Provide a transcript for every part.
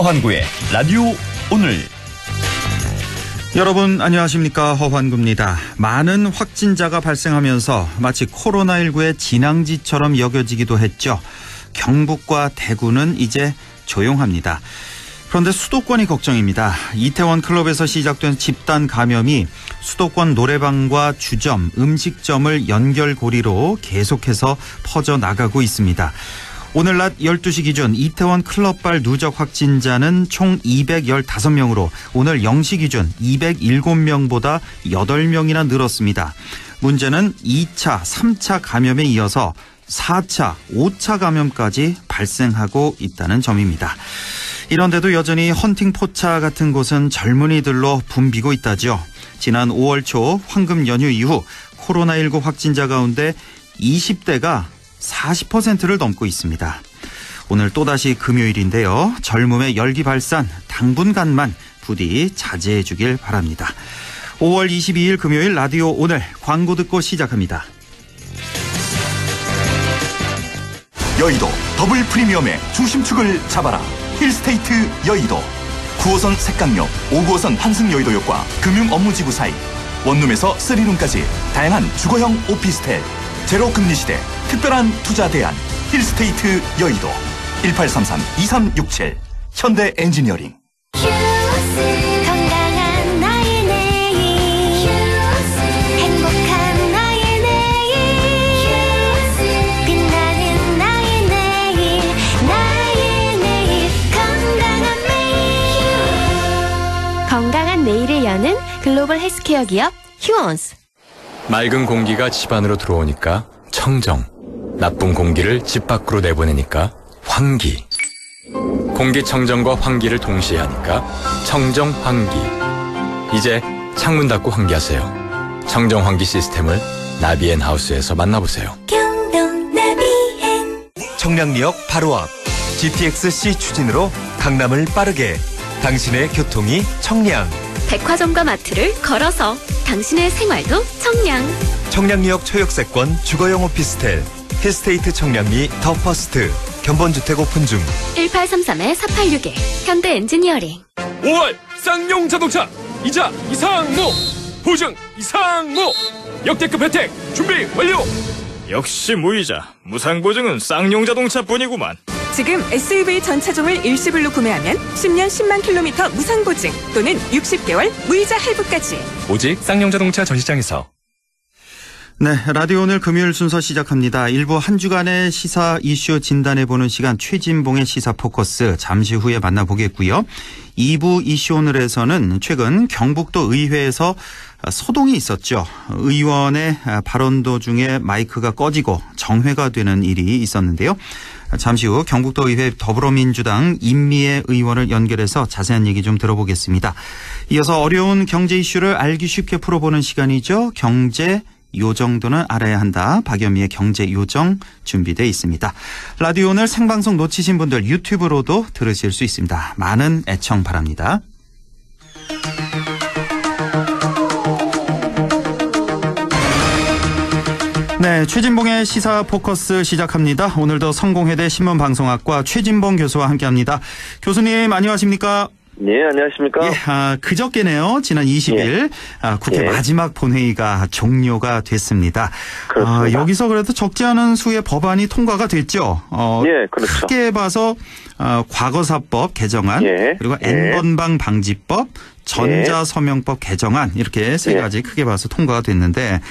허환구의 라디오 오늘. 여러분 안녕하십니까, 허환구입니다. 많은 확진자가 발생하면서 마치 코로나19의 진앙지처럼 여겨지기도 했죠. 경북과 대구는 이제 조용합니다. 그런데 수도권이 걱정입니다. 이태원 클럽에서 시작된 집단 감염이 수도권 노래방과 주점, 음식점을 연결고리로 계속해서 퍼져나가고 있습니다. 오늘 낮 12시 기준 이태원 클럽발 누적 확진자는 총 215명으로 오늘 0시 기준 207명보다 8명이나 늘었습니다. 문제는 2차, 3차 감염에 이어서 4차, 5차 감염까지 발생하고 있다는 점입니다. 이런데도 여전히 헌팅 포차 같은 곳은 젊은이들로 붐비고 있다죠. 지난 5월 초 황금 연휴 이후 코로나19 확진자 가운데 20대가 40%를 넘고 있습니다. 오늘 또다시 금요일인데요. 젊음의 열기발산 당분간만 부디 자제해 주길 바랍니다. 5월 22일 금요일 라디오 오늘 광고 듣고 시작합니다. 여의도 더블 프리미엄의 중심축을 잡아라. 힐스테이트 여의도. 9호선 색강역, 5구호선 환승여의도역과 금융 업무지구 사이, 원룸에서 3룸까지 다양한 주거형 오피스텔. 제로 금리 시대 특별한 투자 대안 힐스테이트 여의도. 1833-2367 현대 엔지니어링. 건강한 나의 내일, 행복한 나의 내일, 빛나는 나의 내일, 나의 내일, 건강한 매일. 건강한 내일을 여는 글로벌 헬스케어 기업 휴원스. 맑은 공기가 집 안으로 들어오니까 청정, 나쁜 공기를 집 밖으로 내보내니까 환기. 공기청정과 환기를 동시에 하니까 청정환기. 이제 창문 닫고 환기하세요. 청정환기 시스템을 나비앤하우스에서 만나보세요. 경동 나비앤. 청량리역 바로 앞 GTX-C 추진으로 강남을 빠르게. 당신의 교통이 청량. 백화점과 마트를 걸어서 당신의 생활도 청량. 청량리역 초역세권 주거용 오피스텔 힐스테이트 청량리 더 퍼스트. 견본주택 오픈 중. 1833-4861 현대 엔지니어링. 5월 쌍용 자동차 이자 이상무, 보증 이상무, 역대급 혜택 준비 완료. 역시 무이자 무상보증은 쌍용 자동차뿐이구만. 지금 SUV 전 차종을 일시불로 구매하면 10년 10만 킬로미터 무상보증 또는 60개월 무이자 할부까지. 오직 쌍용자동차 전시장에서. 네, 라디오 오늘 금요일 순서 시작합니다. 일부 한 주간의 시사 이슈 진단해보는 시간 최진봉의 시사 포커스 잠시 후에 만나보겠고요. 2부 이슈 오늘에서는 최근 경북도 의회에서 소동이 있었죠. 의원의 발언 도중에 마이크가 꺼지고 정회가 되는 일이 있었는데요. 잠시 후 경북도 의회 더불어민주당 임미애 의원을 연결해서 자세한 얘기 좀 들어보겠습니다. 이어서 어려운 경제 이슈를 알기 쉽게 풀어보는 시간이죠. 경제 요 정도는 알아야 한다. 박연미의 경제 요정 준비되어 있습니다. 라디오 오늘 생방송 놓치신 분들 유튜브로도 들으실 수 있습니다. 많은 애청 바랍니다. 네, 최진봉의 시사 포커스 시작합니다. 오늘도 성공회대 신문방송학과 최진봉 교수와 함께합니다. 교수님 안녕하십니까? 네, 안녕하십니까? 예, 그저께네요. 지난 20일 국회 마지막 본회의가 종료가 됐습니다. 그렇습니다. 여기서 그래도 적지 않은 수의 법안이 통과가 됐죠. 예, 그렇죠. 크게 봐서 과거사법 개정안, 그리고 N번방 방지법, 전자서명법 개정안 이렇게 세 가지 크게 봐서 통과가 됐는데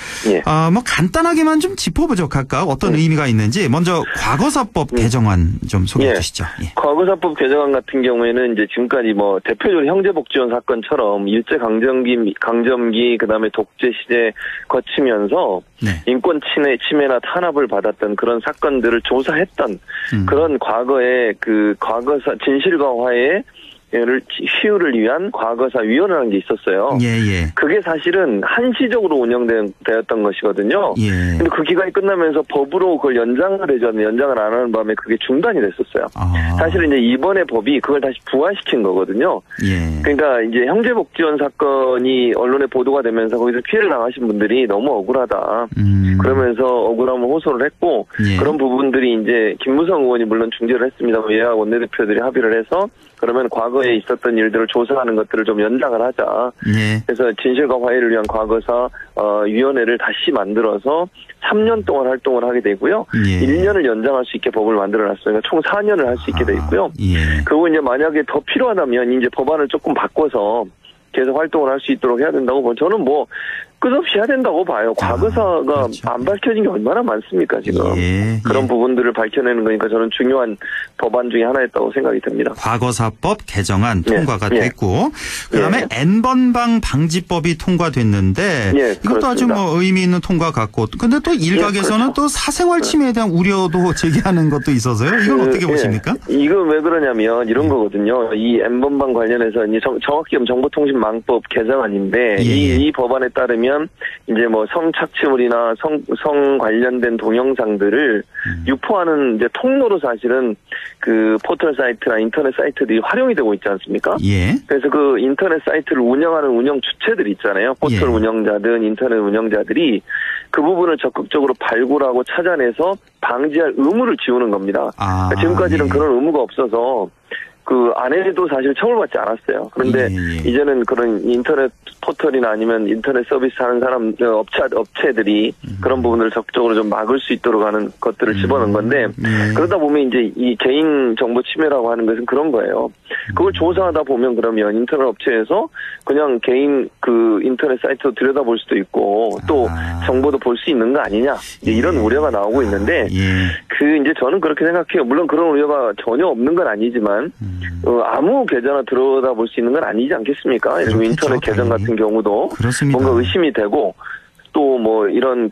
뭐 간단하게만 좀 짚어보죠. 각각 어떤 의미가 있는지 먼저 과거사법 개정안 좀 소개해 주시죠. 예. 과거사법 개정안 같은 경우에는 이제 지금까지 뭐 대표적으로 형제복지원 사건처럼 일제 강점기 그다음에 독재 시대 거치면서 인권 침해나 탄압을 받았던 그런 사건들을 조사했던 그런 과거의 그 과거사 진실과 화해의 시효를 위한 과거사위원회라는 게 있었어요. 예. 그게 사실은 한시적으로 운영되었던 것이거든요. 예. 근데 그 기간이 끝나면서 법으로 그걸 연장을 해줬는데 연장을 안 하는 바람에 그게 중단이 됐었어요. 사실은 이제 이번에 법이 그걸 다시 부활시킨 거거든요. 예. 그러니까 이제 형제복지원 사건이 언론에 보도가 되면서 거기서 피해를 당하신 분들이 너무 억울하다. 그러면서 억울함을 호소를 했고 예. 그런 부분들이 이제 김무성 의원이 물론 중재를 했습니다만 여야 원내대표들이 합의를 해서 그러면 과거에 있었던 일들을 조사하는 것들을 좀 연장을 하자. 예. 그래서 진실과 화해를 위한 과거사 위원회를 다시 만들어서 3년 동안 활동을 하게 되고요. 예. 1년을 연장할 수 있게 법을 만들어놨으니까 총 4년을 할 수 있게 돼 있고요. 예. 그리고 이제 만약에 더 필요하다면 이제 법안을 조금 바꿔서 계속 활동을 할 수 있도록 해야 된다고 보면 저는 뭐 끝없이 해야 된다고 봐요. 과거사가 그렇죠. 안 밝혀진 게 얼마나 많습니까 지금. 예. 그런 부분들을 밝혀내는 거니까 저는 중요한 법안 중에 하나였다고 생각이 듭니다. 과거사법 개정안 통과가 예. 됐고 그다음에 N번방 방지법이 통과됐는데 이것도 그렇습니다. 아주 뭐 의미 있는 통과 같고 근데 또 일각에서는 그렇죠. 또 사생활 침해에 대한 우려도 제기하는 것도 있어서요. 이건 어떻게 보십니까? 이거 왜 그러냐면 이런 거거든요. 이 N번방 관련해서 이제 정확히 정보통신망법 개정안인데 이 법안에 따르면 이제 뭐 성착취물이나 성 관련된 동영상들을 유포하는 이제 통로로 사실은 그 포털 사이트나 인터넷 사이트들이 활용이 되고 있지 않습니까? 예. 그래서 그 인터넷 사이트를 운영하는 운영 주체들 있잖아요. 포털 운영자든 인터넷 운영자들이 그 부분을 적극적으로 발굴하고 찾아내서 방지할 의무를 지우는 겁니다. 그러니까 지금까지는 그런 의무가 없어서 그 안에도 사실 처벌받지 않았어요. 그런데 이제는 그런 인터넷 포털이나 아니면 인터넷 서비스 하는 사람 업체들이 그런 부분을 적극적으로 좀 막을 수 있도록 하는 것들을 집어넣은 건데 그러다 보면 이제 이 개인 정보 침해라고 하는 것은 그런 거예요. 그걸 조사하다 보면 그러면 인터넷 업체에서 그냥 개인 그 인터넷 사이트도 들여다볼 수도 있고 또 정보도 볼 수 있는 거 아니냐 이제 이런 우려가 나오고 있는데 그 이제 저는 그렇게 생각해요. 물론 그런 우려가 전혀 없는 건 아니지만 아무 계좌나 들여다볼 수 있는 건 아니지 않겠습니까? 예를 들면 인터넷 계정 같은 경우도 그렇습니다. 뭔가 의심이 되고 또 뭐 이런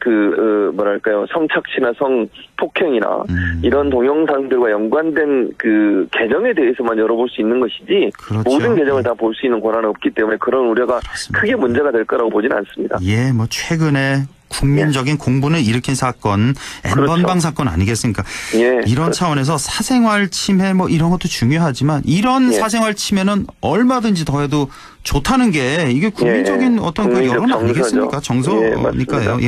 뭐랄까요 성착취나 성폭행이나 이런 동영상들과 연관된 그 계정에 대해서만 열어볼 수 있는 것이지 모든 계정을 다 볼 수 있는 권한은 없기 때문에 그런 우려가 크게 문제가 될 거라고 보지는 않습니다. 예, 뭐 최근에 국민적인 공분을 일으킨 사건, N번방 사건 아니겠습니까? 이런 차원에서 사생활 침해 뭐 이런 것도 중요하지만 이런 사생활 침해는 얼마든지 더해도 좋다는 게 이게 국민적인 어떤 그 여론 아니겠습니까? 정서니까요.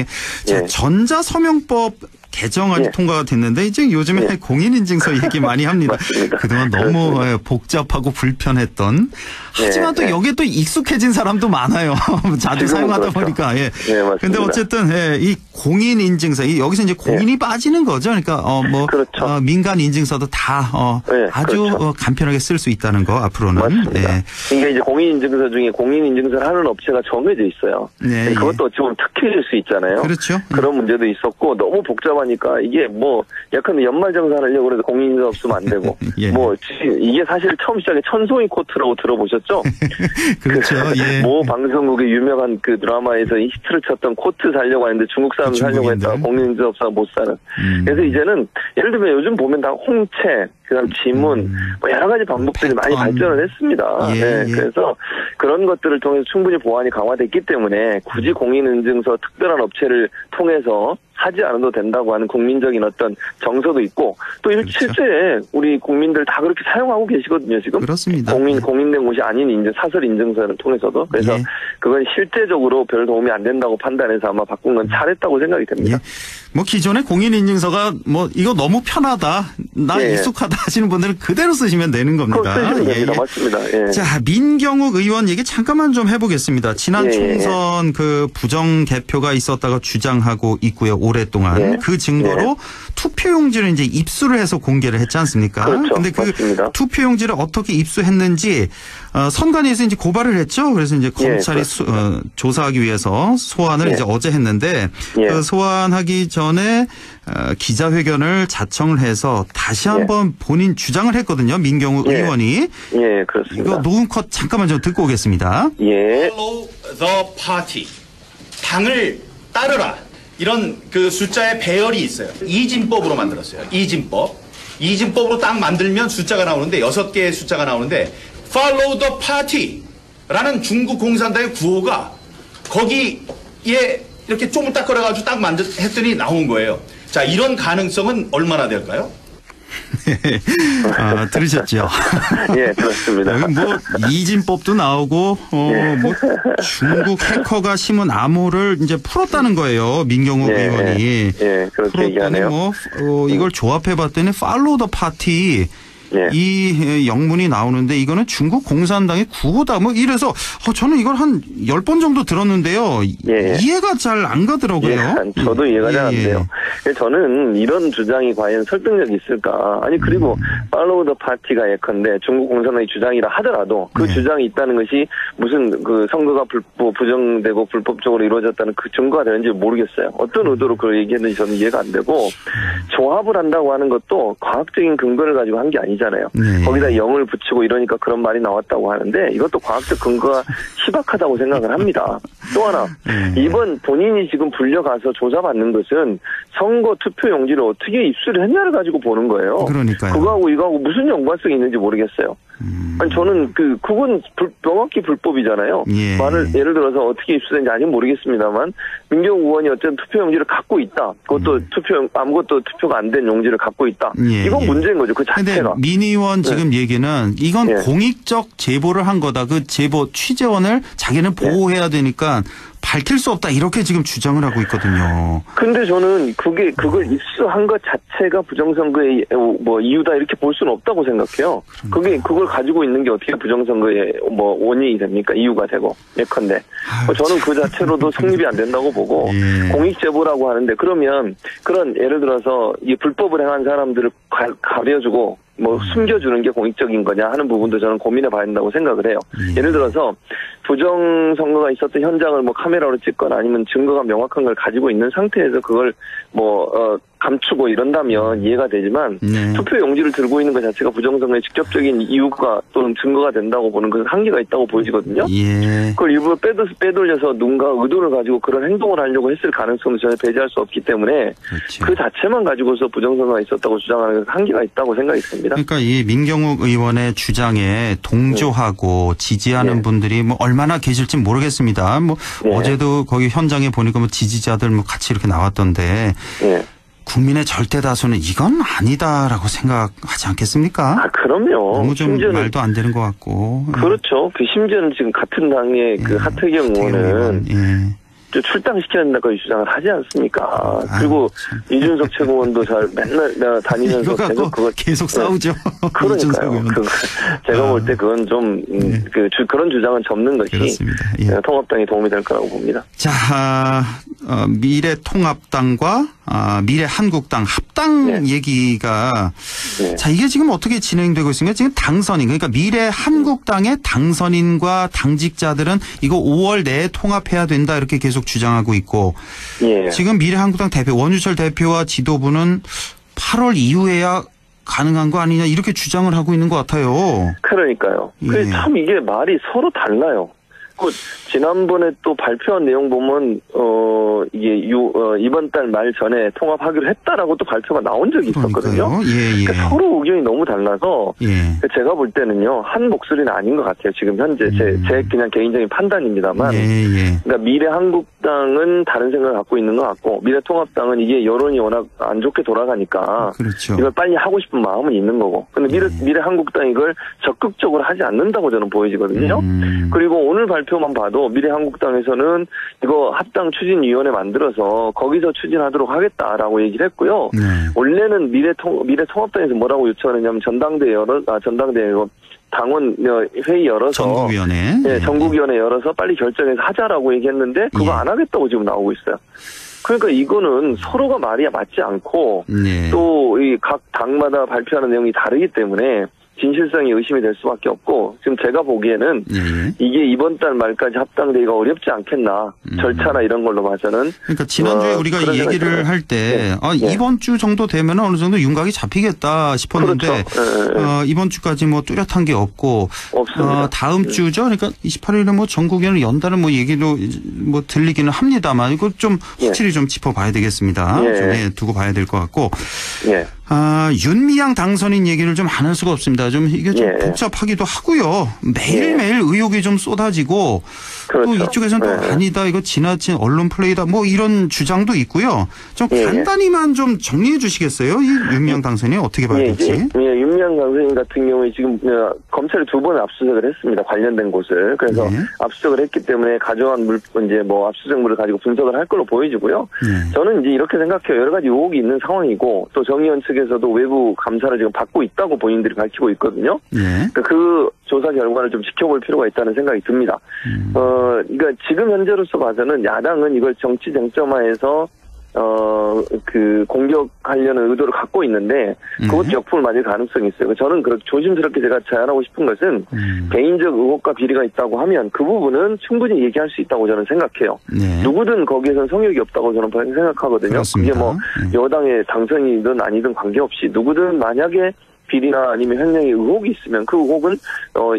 자, 전자서명법 개정안이 통과가 됐는데 이제 요즘에 공인인증서 얘기 많이 합니다. 그동안 너무 복잡하고 불편했던 하지만 또 여기에 또 익숙해진 사람도 많아요. 자주 사용하다 보니까. 근데 어쨌든 이 공인인증서 여기서 이제 공인이 빠지는 거죠. 그러니까 민간 인증서도 다 아주 간편하게 쓸 수 있다는 거 앞으로는. 그러니까 이제 공인인증서 중에 공인인증서를 하는 업체가 정해져 있어요. 그것도 어찌 보면 특혜일 수 있잖아요. 그렇죠. 그런 문제도 있었고 너무 복잡하니까 이게 뭐 약간 연말정산 하려고 해도 공인인증서 없으면 안 되고 뭐 이게 사실 처음 시작에 천송이 코트라고 들어보셨죠? 그렇죠. 모 방송국의 유명한 그 드라마에서 히트를 쳤던 코트 살려고 하는데 중국 사람 살려고 했다가 공인인증서 없어서 못 사는. 그래서 이제는 예를 들면 요즘 보면 다 홍채 그다음 지문 뭐 여러 가지 방법들이 많이 발전을 했습니다. 그래서 그런 것들을 통해서 충분히 보안이 강화됐기 때문에 굳이 공인인증서 특별한 업체를 통해서 하지 않아도 된다고 하는 국민적인 어떤 정서도 있고 또 실제 우리 국민들 다 그렇게 사용하고 계시거든요 지금. 그렇습니다. 공인된 곳이 아닌 사설 인증서를 통해서도. 그래서 그건 실제적으로 별 도움이 안 된다고 판단해서 아마 바꾼 건 잘했다고 생각이 됩니다. 뭐 기존에 공인인증서가 뭐 이거 너무 편하다, 나 익숙하다 하시는 분들은 그대로 쓰시면 되는 겁니다. 쓰시면 됩니다. 맞습니다. 자, 민경욱 의원 얘기 잠깐만 좀 해보겠습니다. 지난 총선 그 부정 개표가 있었다가 주장하고 있고요. 오랫동안 그 증거로 투표용지를 이제 입수를 해서 공개를 했지 않습니까? 그런데 그 투표용지를 어떻게 입수했는지 선관위에서 이제 고발을 했죠. 그래서 이제 검찰이 조사하기 위해서 소환을 이제 어제 했는데 그 소환하기 전에 기자회견을 자청을 해서 다시 한번 본인 주장을 했거든요. 민경욱 의원이. 그렇습니다. 이거 녹음 컷 잠깐만 좀 듣고 오겠습니다. Follow the party. 당을 따르라. 이런 그 숫자의 배열이 있어요. 이진법으로 만들었어요. 이진법으로 딱 만들면 숫자가 나오는데 6개의 숫자가 나오는데 Follow the Party라는 중국 공산당의 구호가 거기에 이렇게 쪼물딱거려가지고 딱 했더니 나온 거예요. 자, 이런 가능성은 얼마나 될까요? 들으셨죠? 예, 들었습니다. 여기 뭐 이진법도 나오고 뭐 중국 해커가 심은 암호를 이제 풀었다는 거예요. 민경욱 의원이. 예, 그렇게 얘기하네요. 이걸 조합해봤더니 Follow the Party. 이 영문이 나오는데 이거는 중국 공산당의 구호다. 뭐 이래서 저는 이걸 한 10번 정도 들었는데요. 이해가 잘 안 가더라고요. 저도 이해가 잘 안 돼요. 저는 이런 주장이 과연 설득력이 있을까. 아니 그리고 팔로우 더 파티가 예컨대 중국 공산당의 주장이라 하더라도 그 주장이 있다는 것이 무슨 그 선거가 부정되고 불법적으로 이루어졌다는 그 증거가 되는지 모르겠어요. 어떤 의도로 그걸 얘기했는지 저는 이해가 안 되고 조합을 한다고 하는 것도 과학적인 근거를 가지고 한 게 아니잖아요. 거기다 0을 붙이고 이러니까 그런 말이 나왔다고 하는데 이것도 과학적 근거가 희박하다고 생각을 합니다. 또 하나 이번 본인이 지금 불려가서 조사받는 것은 선거 투표 용지를 어떻게 입수를 했냐를 가지고 보는 거예요. 그러니까요. 그거하고 이거하고 무슨 연관성이 있는지 모르겠어요. 아니 저는 그건 명확히 불법이잖아요. 예를 들어서 어떻게 입수된지 아직 모르겠습니다만 민경욱 의원이 어쨌든 투표 용지를 갖고 있다. 그것도 아무것도 투표가 안 된 용지를 갖고 있다. 이건 문제인 거죠. 그 자체가. 민 의원 지금 얘기는 이건 공익적 제보를 한 거다. 그 제보 취재원을 자기는 보호해야 되니까 밝힐 수 없다 이렇게 지금 주장을 하고 있거든요. 근데 저는 그걸 입수한 것 자체가 부정선거의 뭐 이유다 이렇게 볼 수는 없다고 생각해요. 그걸 가지고 있는 게 어떻게 부정선거의 뭐 원인이 됩니까? 이유가 되고 예컨대. 저는 그 자체로도 성립이 안 된다고 보고 공익 제보라고 하는데 그러면 그런 예를 들어서 이 불법을 행한 사람들을 가려주고 뭐 숨겨주는 게 공익적인 거냐 하는 부분도 저는 고민해 봐야 된다고 생각을 해요. 예를 들어서 부정선거가 있었던 현장을 뭐 카메라로 찍거나 아니면 증거가 명확한 걸 가지고 있는 상태에서 그걸 감추고 이런다면 이해가 되지만 투표 용지를 들고 있는 것 자체가 부정선거의 직접적인 이유가 또는 증거가 된다고 보는 것은 한계가 있다고 보여지거든요. 그걸 일부러 빼돌려서 누군가 의도를 가지고 그런 행동을 하려고 했을 가능성은 전혀 배제할 수 없기 때문에 그 자체만 가지고서 부정선거가 있었다고 주장하는 것은 한계가 있다고 생각이 듭니다. 그러니까 이 민경욱 의원의 주장에 동조하고 지지하는 분들이 뭐 얼마나 계실지 모르겠습니다. 뭐 어제도 거기 현장에 보니까 뭐 지지자들 뭐 같이 이렇게 나왔던데 국민의 절대 다수는 이건 아니다라고 생각하지 않겠습니까? 그럼요. 너무 좀 말도 안 되는 것 같고. 그렇죠. 심지어는 지금 같은 당의 그 하태경 의원은 출당시켜야 된다고 주장을 하지 않습니까? 그리고 이준석 최고원도 맨날 다니면서 계속 싸우죠. 그러니까요. 제가 볼 때 그건 좀 그런 주장은 접는 것이 통합당에 도움이 될 거라고 봅니다. 자, 미래통합당과 미래한국당 합당 얘기가 자 이게 지금 어떻게 진행되고 있습니까? 지금 당선인 그러니까 미래한국당의 당선인과 당직자들은 이거 5월 내에 통합해야 된다 이렇게 계속 주장하고 있고 지금 미래한국당 대표 원유철 대표와 지도부는 8월 이후에야 가능한 거 아니냐 이렇게 주장을 하고 있는 것 같아요. 그러니까요. 참 이게 말이 서로 달라요. 지난번에 또 발표한 내용 보면 이게 이번 달 말 전에 통합하기로 했다라고 또 발표가 나온 적이 있었거든요. 그러니까 서로 의견이 너무 달라서 제가 볼 때는요 한 목소리는 아닌 것 같아요. 지금 현재 제 그냥 개인적인 판단입니다만, 그러니까 미래한국당은 다른 생각을 갖고 있는 것 같고 미래통합당은 이게 여론이 워낙 안 좋게 돌아가니까 이걸 빨리 하고 싶은 마음은 있는 거고, 근데 미래한국당 이걸 적극적으로 하지 않는다고 저는 보여지거든요. 그리고 오늘 발표만 봐도 미래한국당에서는 이거 합당 추진위원회 만들어서 거기서 추진하도록 하겠다라고 얘기를 했고요. 원래는 미래통합당에서 뭐라고 요청하느냐면 전당대회 당원 회의 열어서 전국위원회 전국위원회 열어서 빨리 결정해서 하자라고 얘기했는데 그거 안 하겠다고 지금 나오고 있어요. 그러니까 이거는 서로가 말이 맞지 않고 또 이 각 당마다 발표하는 내용이 다르기 때문에 진실성이 의심이 될 수밖에 없고, 지금 제가 보기에는 이게 이번 달 말까지 합당되기가 어렵지 않겠나. 절차나 이런 걸로 봐서는. 그러니까 지난주에 우리가 이 얘기를 할 때 이번 주 정도 되면 어느 정도 윤곽이 잡히겠다 싶었는데 이번 주까지 뭐 뚜렷한 게 없고 없습니다. 다음 주죠. 그러니까 28일에 뭐 전국위원회 연다는 뭐 얘기도 뭐 들리기는 합니다만 이거 좀 확실히 좀 짚어봐야 되겠습니다. 좀 두고 봐야 될 것 같고. 윤미향 당선인 얘기를 좀 안 할 수가 없습니다. 좀 이게 좀 복잡하기도 하고요. 매일매일 의혹이 좀 쏟아지고 그렇죠. 또 이쪽에서는 또 아니다. 이거 지나친 언론 플레이다. 뭐 이런 주장도 있고요. 좀 간단히만 좀 정리해 주시겠어요? 이 윤미향 당선인이 어떻게 봐야 될지. 윤미향 당선인 같은 경우에 지금 검찰이 2번 압수수색을 했습니다. 관련된 곳을. 그래서 압수수색을 했기 때문에 가져간 이제 뭐 압수수색물을 가지고 분석을 할 걸로 보여지고요. 저는 이제 이렇게 생각해요. 여러 가지 의혹이 있는 상황이고 또 정의원 측에서도 외부 감사를 지금 받고 있다고 본인들이 밝히고 있거든요. 그 조사 결과를 좀 지켜볼 필요가 있다는 생각이 듭니다. 그러니까 지금 현재로서 봐서는 야당은 이걸 정치 쟁점화해서 그 공격하려는 의도를 갖고 있는데 그것도 역풍을 맞을 가능성이 있어요. 저는 그렇게 조심스럽게 제가 제안하고 싶은 것은 개인적 의혹과 비리가 있다고 하면 그 부분은 충분히 얘기할 수 있다고 저는 생각해요. 누구든 거기에서는 성역이 없다고 저는 생각하거든요. 그렇습니다. 그게 뭐 여당의 당선이든 아니든 관계없이 누구든 만약에 비리나 아니면 횡령의 의혹이 있으면 그 의혹은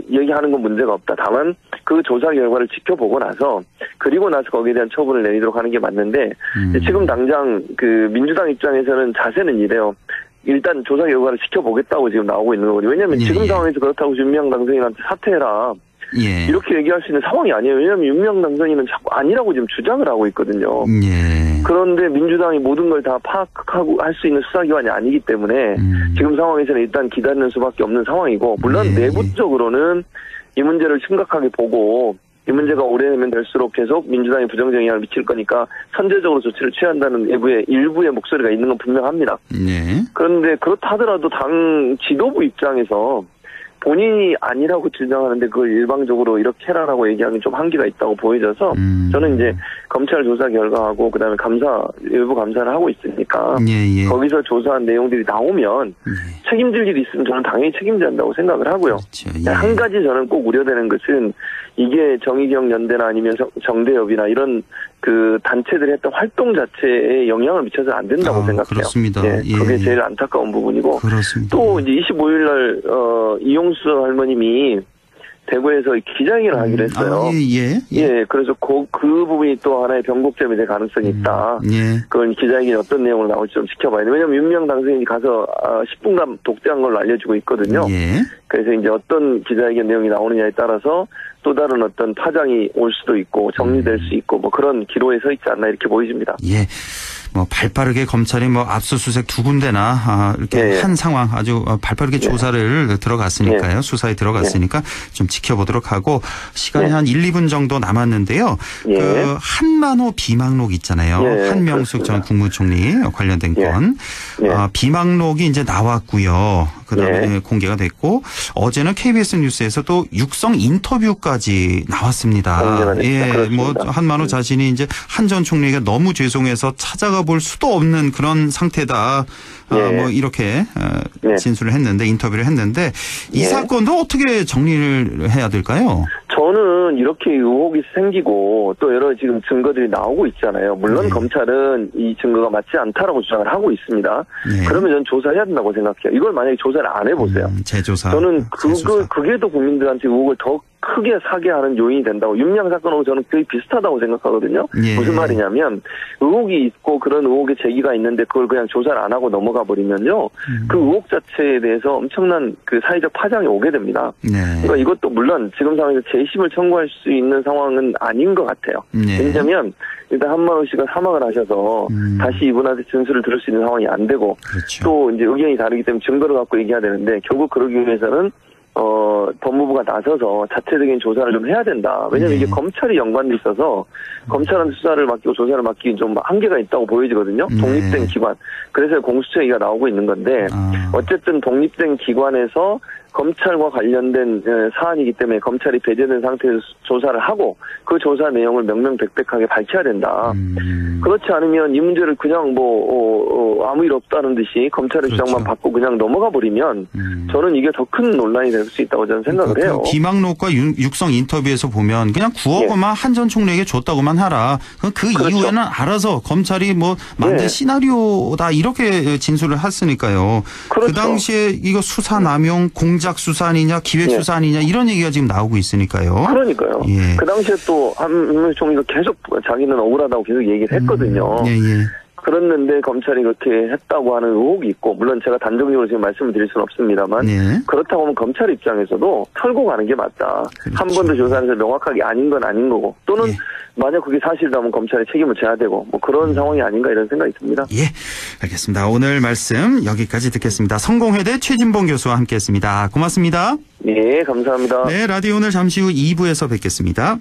얘기하는 건 문제가 없다. 다만 그 조사 결과를 지켜보고 나서 그리고 나서 거기에 대한 처분을 내리도록 하는 게 맞는데 지금 당장 그 민주당 입장에서는 자세는 이래요. 일단 조사 결과를 지켜보겠다고 지금 나오고 있는 거거든요. 왜냐하면 지금 상황에서 그렇다고 윤미향 당선인한테 사퇴해라. 이렇게 얘기할 수 있는 상황이 아니에요. 왜냐하면 윤미향 당선인은 자꾸 아니라고 지금 주장을 하고 있거든요. 그런데 민주당이 모든 걸 다 파악하고 할 수 있는 수사기관이 아니기 때문에 지금 상황에서는 일단 기다리는 수밖에 없는 상황이고 물론 내부적으로는 이 문제를 심각하게 보고 이 문제가 오래되면 될수록 계속 민주당이 부정적 영향을 미칠 거니까 선제적으로 조치를 취한다는 일부의 목소리가 있는 건 분명합니다. 그런데 그렇다 하더라도 당 지도부 입장에서 본인이 아니라고 주장하는데 그걸 일방적으로 이렇게 해라라고 얘기하기는 좀 한계가 있다고 보여져서 저는 이제 검찰 조사 결과하고 그다음에 일부 감사를 하고 있으니까 거기서 조사한 내용들이 나오면 책임질 일이 있으면 저는 당연히 책임져야 한다고 생각을 하고요. 한 가지 저는 꼭 우려되는 것은 이게 정의기억연대나 아니면 정대협이나 이런 그 단체들이 했던 활동 자체에 영향을 미쳐서 안 된다고 생각해요. 그렇습니다. 그게 제일 안타까운 부분이고 그렇습니다. 또 이제 25일 날 이용수 할머님이 대구에서 기자회견을 하기로 했어요. 그래서 그 부분이 또 하나의 변곡점이 될 가능성이 있다. 그건 기자회견이 어떤 내용으로 나올지 좀 지켜봐야 돼요. 왜냐하면 윤미향 당선인이 가서 10분간 독대한 걸로 알려지고 있거든요. 그래서 이제 어떤 기자회견 내용이 나오느냐에 따라서 또 다른 어떤 파장이 올 수도 있고 정리될 수 있고 뭐 그런 기로에 서 있지 않나 이렇게 보여집니다. 뭐 발빠르게 검찰이 뭐 압수수색 2군데나 이렇게 한 상황 아주 발빠르게 조사를 들어갔으니까요. 수사에 들어갔으니까 좀 지켜보도록 하고 시간이 한 1, 2분 정도 남았는데요. 그 한만호 비망록 있잖아요. 한명숙 전 국무총리 관련된 건 비망록이 이제 나왔고요. 그다음에 공개가 됐고 어제는 KBS 뉴스에서 또 육성 인터뷰까지 나왔습니다. 뭐 한만호 자신이 이제 한 전 총리가 너무 죄송해서 찾아가 볼 수도 없는 그런 상태다. 뭐 이렇게 진술을 했는데 인터뷰를 했는데 이 사건도 어떻게 정리를 해야 될까요? 저는 이렇게 의혹이 생기고 또 여러 지금 증거들이 나오고 있잖아요. 물론 검찰은 이 증거가 맞지 않다라고 주장을 하고 있습니다. 그러면 저는 조사해야 된다고 생각해요. 이걸 만약에 조사를 안 해보세요. 재조사. 저는 그게 더 국민들한테 의혹을 더 크게 사게 하는 요인이 된다고. 윤미향 사건하고 저는 거의 비슷하다고 생각하거든요. 무슨 말이냐면 의혹이 있고 그런 의혹의 제기가 있는데 그걸 그냥 조사를 안 하고 넘어가 버리면요. 그 의혹 자체에 대해서 엄청난 그 사회적 파장이 오게 됩니다. 그러니까 이것도 물론 지금 상황에서 재심을 청구할 수 있는 상황은 아닌 것 같아요. 왜냐하면 일단 한만호 씨가 사망을 하셔서 다시 이분한테 진술을 들을 수 있는 상황이 안 되고 또 이제 의견이 다르기 때문에 증거를 갖고 얘기해야 되는데 결국 그러기 위해서는 법무부가 나서서 자체적인 조사를 좀 해야 된다. 왜냐하면 이게 검찰이 연관돼 있어서 검찰은 수사를 맡기고 조사를 맡기기 좀 한계가 있다고 보여지거든요. 독립된 기관. 그래서 공수처 얘기가 나오고 있는 건데 어쨌든 독립된 기관에서 검찰과 관련된 사안이기 때문에 검찰이 배제된 상태에서 조사를 하고 그 조사 내용을 명명백백하게 밝혀야 된다. 그렇지 않으면 이 문제를 그냥 아무 일 없다는 듯이 검찰의 주장만 받고 그냥 넘어가 버리면 저는 이게 더 큰 논란이 될 수 있다고 저는 생각을 해요. 그 비망록과 육성 인터뷰에서 보면 그냥 9억 원만 한 전 총리에게 줬다고만 하라. 그 이후에는 알아서 검찰이 뭐 만든 시나리오다 이렇게 진술을 했으니까요. 그 당시에 이거 수사 남용 공작 수사 아니냐 기획 수사 아니냐 이런 얘기가 지금 나오고 있으니까요. 그러니까요. 그 당시에 또 한명숙 총리가 계속 자기는 억울하다고 계속 얘기를 했거든요. 그랬는데 검찰이 그렇게 했다고 하는 의혹이 있고, 물론 제가 단정적으로 지금 말씀을 드릴 수는 없습니다만, 네. 그렇다고 하면 검찰 입장에서도 털고 가는 게 맞다. 그렇죠. 한 번 더 조사해서 명확하게 아닌 건 아닌 거고, 또는 만약 그게 사실이라면 검찰이 책임을 져야 되고, 뭐 그런 상황이 아닌가 이런 생각이 듭니다. 예, 알겠습니다. 오늘 말씀 여기까지 듣겠습니다. 성공회대 최진봉 교수와 함께했습니다. 고맙습니다. 예, 감사합니다. 네, 라디오 오늘 잠시 후 2부에서 뵙겠습니다.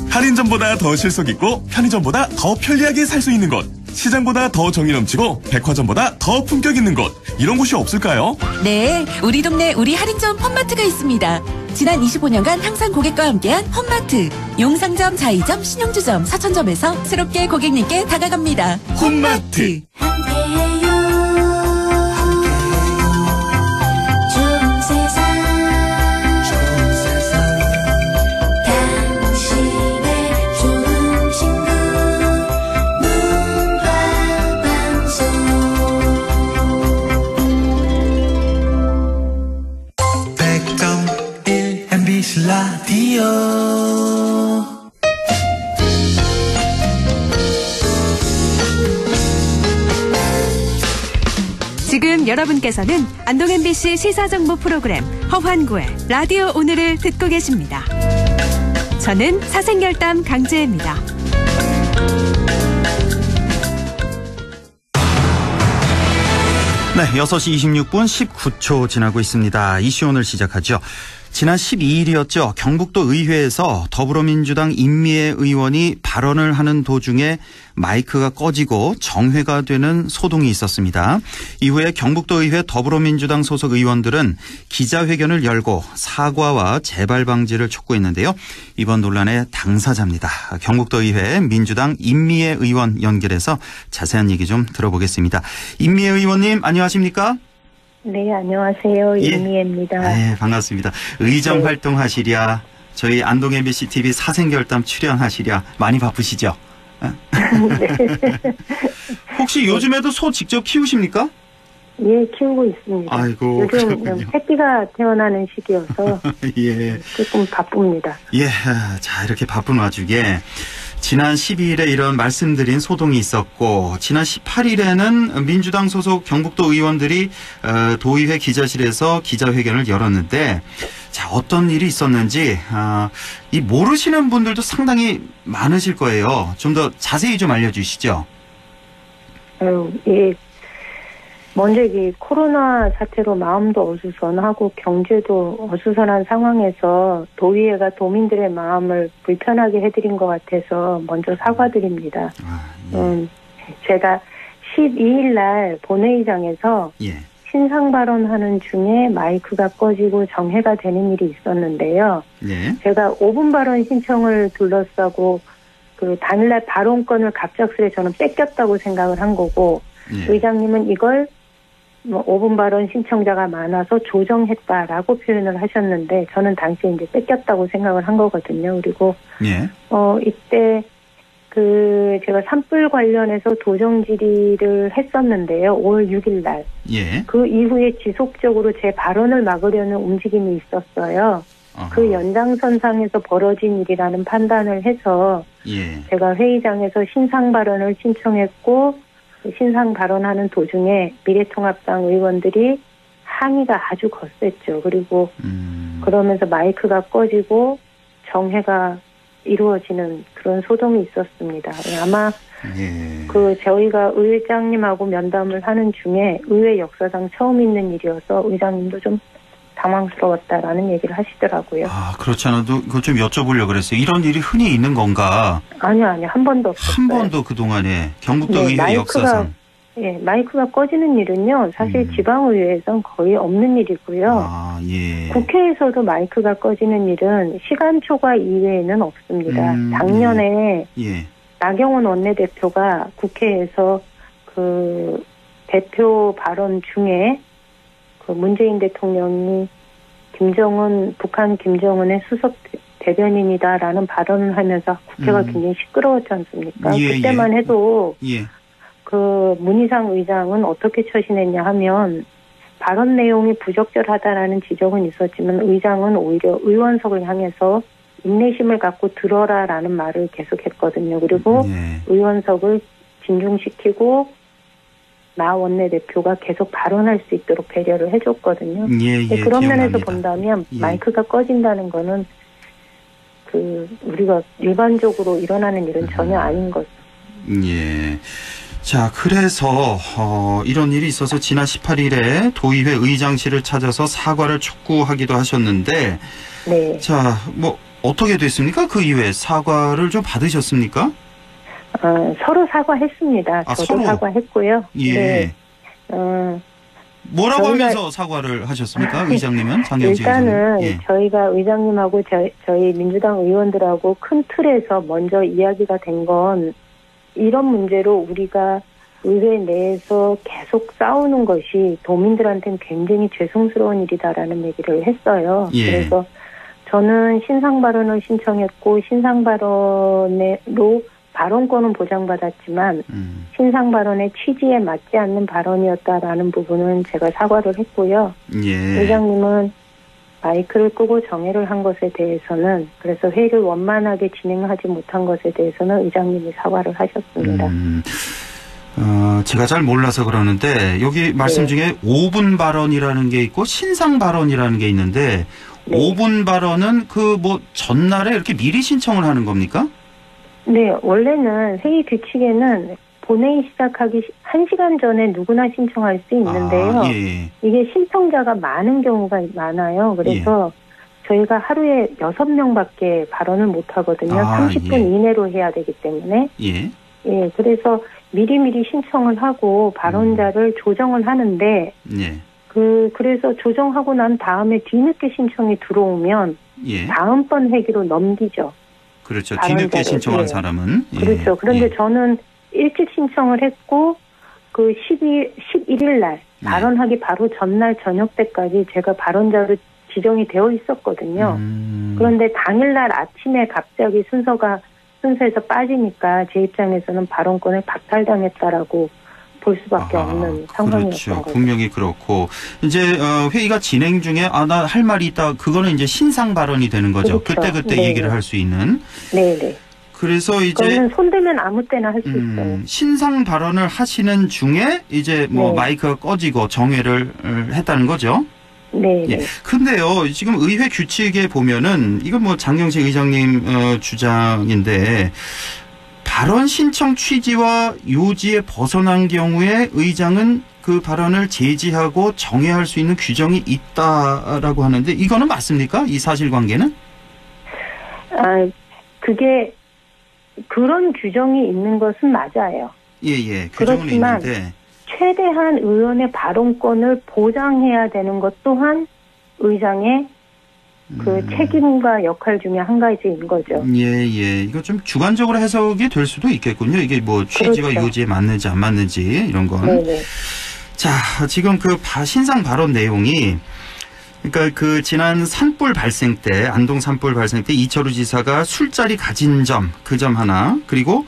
할인점보다 더 실속 있고 편의점보다 더 편리하게 살 수 있는 곳, 시장보다 더 정이 넘치고 백화점보다 더 품격 있는 곳, 이런 곳이 없을까요? 네, 우리 동네 우리 할인점 홈마트가 있습니다. 지난 25년간 항상 고객과 함께한 홈마트. 용상점, 자이점, 신용주점, 사천점에서 새롭게 고객님께 다가갑니다. 홈마트. 라디오 지금 여러분께서는 안동 MBC 시사정보 프로그램 허환구의 라디오 오늘을 듣고 계십니다. 저는 사생결담 강지혜입니다. 네, 6시 26분 19초 지나고 있습니다. 이슈 오늘 시작하죠. 지난 12일이었죠. 경북도 의회에서 더불어민주당 임미애 의원이 발언을 하는 도중에 마이크가 꺼지고 정회가 되는 소동이 있었습니다. 이후에 경북도 의회 더불어민주당 소속 의원들은 기자회견을 열고 사과와 재발 방지를 촉구했는데요. 이번 논란의 당사자입니다. 경북도 의회 민주당 임미애 의원 연결해서 자세한 얘기 좀 들어보겠습니다. 임미애 의원님 안녕하십니까? 네, 안녕하세요. 임미애입니다. 네, 반갑습니다. 의정 활동하시랴, 저희 안동 MBC TV 사생결담 출연하시랴, 많이 바쁘시죠? 네. 혹시 요즘에도 소 직접 키우십니까? 예, 키우고 있습니다. 아이고, 요즘 그렇군요. 새끼가 태어나는 시기여서 예. 조금 바쁩니다. 예, 자, 이렇게 바쁜 와중에 지난 12일에 이런 말씀드린 소동이 있었고, 지난 18일에는 민주당 소속 경북도 의원들이 도의회 기자실에서 기자회견을 열었는데, 자, 어떤 일이 있었는지 이 모르시는 분들도 상당히 많으실 거예요. 좀 더 자세히 좀 알려주시죠. 예. 먼저 이 코로나 사태로 마음도 어수선하고 경제도 어수선한 상황에서 도의회가 도민들의 마음을 불편하게 해드린 것 같아서 먼저 사과드립니다. 제가 12일 날 본회의장에서 신상 발언하는 중에 마이크가 꺼지고 정회가 되는 일이 있었는데요. 제가 5분 발언 신청을 둘러싸고 그 당일날 발언권을 갑작스레 저는 뺏겼다고 생각을 한 거고, 의장님은 이걸 5분 발언 신청자가 많아서 조정했다라고 표현을 하셨는데, 저는 당시에 이제 뺏겼다고 생각을 한 거거든요. 그리고 이때 제가 산불 관련해서 도정 질의를 했었는데요. 5월 6일 날. 그 이후에 지속적으로 제 발언을 막으려는 움직임이 있었어요. 그 연장선상에서 벌어진 일이라는 판단을 해서 제가 회의장에서 신상 발언을 신청했고, 신상 발언하는 도중에 미래통합당 의원들이 항의가 아주 거셌죠. 그리고 그러면서 마이크가 꺼지고 정회가 이루어지는 그런 소동이 있었습니다. 아마 저희가 의장님하고 면담을 하는 중에 의회 역사상 처음 있는 일이어서 의장님도 좀 당황스러웠다라는 얘기를 하시더라고요. 그렇지 않아도 그걸 좀 여쭤보려고 그랬어요. 이런 일이 흔히 있는 건가? 아니요. 한 번도 없었어요. 한 번도 그동안에 경북도 의회 역사상. 마이크가 꺼지는 일은요. 사실 지방의회에선 거의 없는 일이고요. 국회에서도 마이크가 꺼지는 일은 시간 초과 이외에는 없습니다. 작년에 나경원 원내대표가 국회에서 그 대표 발언 중에 그 문재인 대통령이 북한 김정은의 수석 대변인이다라는 발언을 하면서 국회가 굉장히 시끄러웠지 않습니까? 그때만 해도 그 문희상 의장은 어떻게 처신했냐 하면 발언 내용이 부적절하다라는 지적은 있었지만 의장은 오히려 의원석을 향해서 인내심을 갖고 들어라라는 말을 계속했거든요. 그리고 의원석을 진중시키고 나 원내대표가 계속 발언할 수 있도록 배려를 해줬거든요. 그런 면에서 본다면 마이크가 꺼진다는 거는 우리가 일반적으로 일어나는 일은 전혀 아닌 거죠. 예. 자, 그래서 이런 일이 있어서 지난 18일에 도의회 의장실을 찾아서 사과를 촉구하기도 하셨는데, 네. 자, 뭐 어떻게 됐습니까? 그 이후에 사과를 좀 받으셨습니까? 서로 사과했습니다. 저도 서로? 사과했고요. 예. 네. 뭐라고 하면서 사과를 하셨습니까? 의장님은? 장경식 일단은 의장님. 저희가 의장님하고 저희 민주당 의원들하고 큰 틀에서 먼저 이야기가 된 건 이런 문제로 우리가 의회 내에서 계속 싸우는 것이 도민들한테는 굉장히 죄송스러운 일이다라는 얘기를 했어요. 그래서 저는 신상 발언을 신청했고 신상 발언으로 발언권은 보장받았지만 신상 발언의 취지에 맞지 않는 발언이었다라는 부분은 제가 사과를 했고요. 의장님은 마이크를 끄고 정회를 한 것에 대해서는 그래서 회의를 원만하게 진행하지 못한 것에 대해서는 의장님이 사과를 하셨습니다. 제가 잘 몰라서 그러는데 여기 말씀 중에 5분 발언이라는 게 있고 신상 발언이라는 게 있는데 5분 발언은 전날에 이렇게 미리 신청을 하는 겁니까? 네, 원래는 회의 규칙에는 본회의 시작하기 1시간 전에 누구나 신청할 수 있는데요. 이게 신청자가 많은 경우가 많아요. 그래서 저희가 하루에 6명밖에 발언을 못 하거든요. 30분 이내로 해야 되기 때문에. 그래서 미리미리 신청을 하고 발언자를 조정을 하는데 그래서 조정하고 난 다음에 뒤늦게 신청이 들어오면 다음번 회기로 넘기죠. 그렇죠. 뒤늦게 신청한 사람은. 그렇죠. 그런데 저는 일찍 신청을 했고 11일 날 발언하기 바로 전날 저녁 때까지 제가 발언자로 지정이 되어 있었거든요. 그런데 당일날 아침에 갑자기 순서에서 빠지니까 제 입장에서는 발언권을 박탈당했다라고 볼 수밖에 없는 상황이었던 그렇죠. 거죠. 분명히 그렇고 이제 회의가 진행 중에 나 할 말이 있다. 그거는 이제 신상 발언이 되는 거죠. 그렇죠. 그때 얘기를 할 수 있는. 네네. 그래서 이제 그거는 손대면 아무 때나 할 수 있어요. 신상 발언을 하시는 중에 이제 마이크가 꺼지고 정회를 했다는 거죠. 네. 근데요, 지금 의회 규칙에 보면은 이건 장경식 의장님 주장인데 발언 신청 취지와 요지에 벗어난 경우에 의장은 그 발언을 제지하고 정회할 수 있는 규정이 있다라고 하는데 이거는 맞습니까? 이 사실관계는? 그게 그런 규정이 있는 것은 맞아요. 규정은 그렇지만 있는데 최대한 의원의 발언권을 보장해야 되는 것 또한 의장의 책임과 역할 중에 한 가지인 거죠. 이거 좀 주관적으로 해석이 될 수도 있겠군요. 이게 취지와 그렇죠. 요지에 맞는지 안 맞는지 이런 건. 네네. 자, 지금 신상 발언 내용이 그러니까 지난 산불 발생 때 안동 산불 발생 때 이철우 지사가 술자리 가진 점 그 점 하나 그리고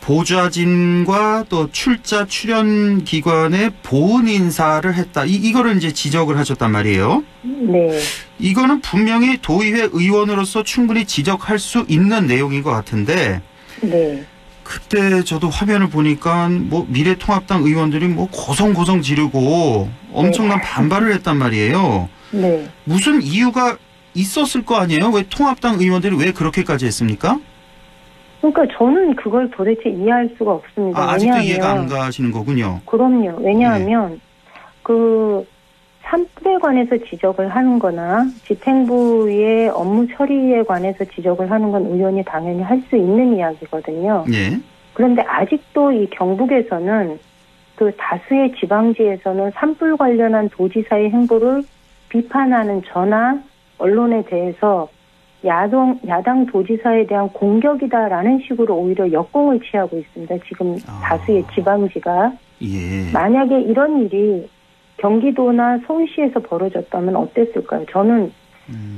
보좌진과 또 출연 기관의 보훈 인사를 했다. 이거를 이제 지적을 하셨단 말이에요. 네. 이거는 분명히 도의회 의원으로서 충분히 지적할 수 있는 내용인 것 같은데. 네. 그때 저도 화면을 보니까 미래통합당 의원들이 고성고성 지르고 엄청난 반발을 했단 말이에요. 네. 무슨 이유가 있었을 거 아니에요? 왜 통합당 의원들이 왜 그렇게까지 했습니까? 그러니까 저는 그걸 도대체 이해할 수가 없습니다. 아직도 이해가 안 가시는 거군요. 그럼요. 왜냐하면 산불에 관해서 지적을 하는 거나 집행부의 업무 처리에 관해서 지적을 하는 건 의원이 당연히 할 수 있는 이야기거든요. 그런데 아직도 이 경북에서는 다수의 지방지에서는 산불 관련한 도지사의 행보를 비판하는 전화 언론에 대해서 야당 도지사에 대한 공격이다라는 식으로 오히려 역공을 취하고 있습니다. 지금 다수의 지방지가. 만약에 이런 일이 경기도나 서울시에서 벌어졌다면 어땠을까요? 저는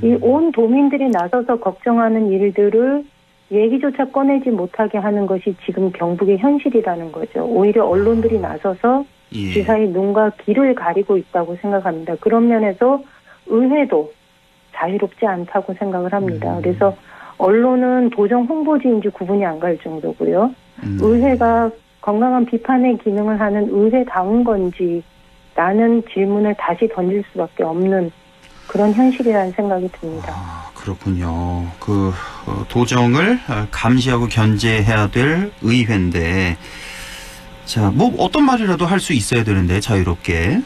이 온 도민들이 나서서 걱정하는 일들을 얘기조차 꺼내지 못하게 하는 것이 지금 경북의 현실이라는 거죠. 오히려 언론들이 나서서 예. 지사의 눈과 귀를 가리고 있다고 생각합니다. 그런 면에서 의회도 자유롭지 않다고 생각을 합니다. 그래서 언론은 도정 홍보지인지 구분이 안 갈 정도고요. 의회가 건강한 비판의 기능을 하는 의회다운 건지라는 질문을 다시 던질 수밖에 없는 그런 현실이라는 생각이 듭니다. 아, 그렇군요. 도정을 감시하고 견제해야 될 의회인데, 자, 뭐 어떤 말이라도 할 수 있어야 되는데 자유롭게